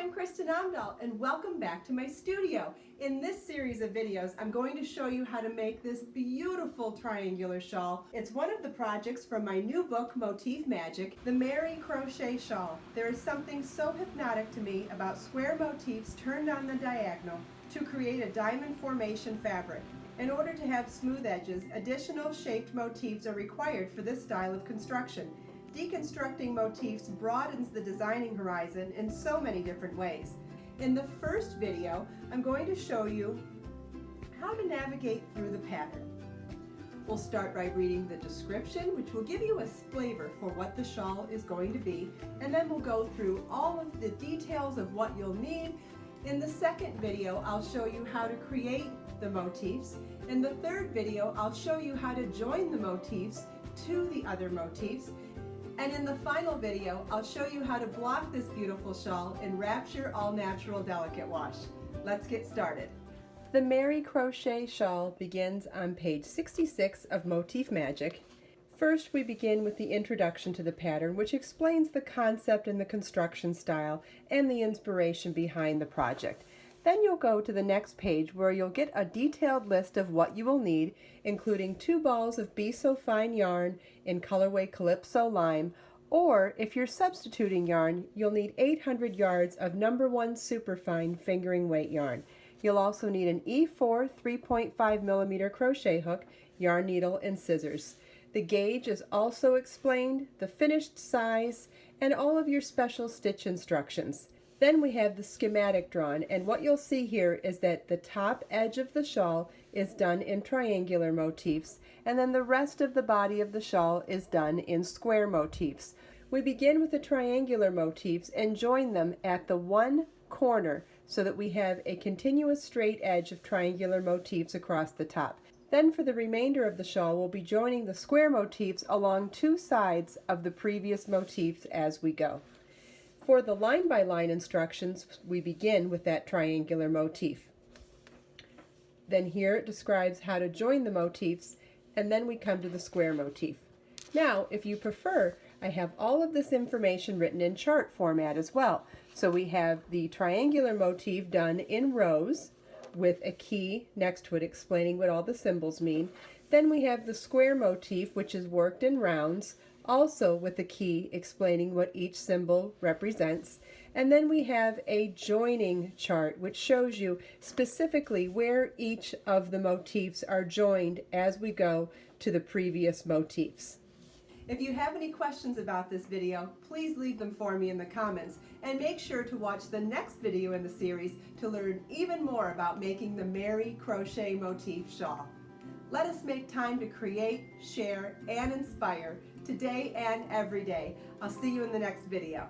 I'm Kristin Omdahl and welcome back to my studio. In this series of videos, I'm going to show you how to make this beautiful triangular shawl. It's one of the projects from my new book, Motif Magic, the Meri Crochet Shawl. There is something so hypnotic to me about square motifs turned on the diagonal to create a diamond formation fabric. In order to have smooth edges, additional shaped motifs are required for this style of construction. Deconstructing motifs broadens the designing horizon in so many different ways. In the first video, I'm going to show you how to navigate through the pattern. We'll start by reading the description, which will give you a flavor for what the shawl is going to be, and then we'll go through all of the details of what you'll need. In the second video, I'll show you how to create the motifs. In the third video, I'll show you how to join the motifs to the other motifs. And in the final video, I'll show you how to block this beautiful shawl in Wrapture All Natural Delicate Wash. Let's get started. The Meri Crochet Shawl begins on page 66 of Motif Magic. First, we begin with the introduction to the pattern, which explains the concept and the construction style and the inspiration behind the project. Then you'll go to the next page where you'll get a detailed list of what you will need, including 2 balls of Be So Fine yarn in colorway Calypso Lime, or if you're substituting yarn, you'll need 800 yards of No. 1 Superfine fingering weight yarn. You'll also need an E4 3.5mm crochet hook, yarn needle, and scissors. The gauge is also explained, the finished size, and all of your special stitch instructions. Then we have the schematic drawn, and what you'll see here is that the top edge of the shawl is done in triangular motifs, and then the rest of the body of the shawl is done in square motifs. We begin with the triangular motifs and join them at the one corner so that we have a continuous straight edge of triangular motifs across the top. Then for the remainder of the shawl, we'll be joining the square motifs along 2 sides of the previous motifs as we go. For the line-by-line instructions, we begin with that triangular motif. Then here it describes how to join the motifs, and then we come to the square motif. Now, if you prefer, I have all of this information written in chart format as well. So we have the triangular motif done in rows with a key next to it explaining what all the symbols mean. Then we have the square motif, which is worked in rounds, also with a key explaining what each symbol represents. And then we have a joining chart, which shows you specifically where each of the motifs are joined as we go to the previous motifs. If you have any questions about this video, please leave them for me in the comments, and make sure to watch the next video in the series to learn even more about making the Meri Crochet Motif Shawl. Let us make time to create, share, and inspire today and every day. I'll see you in the next video.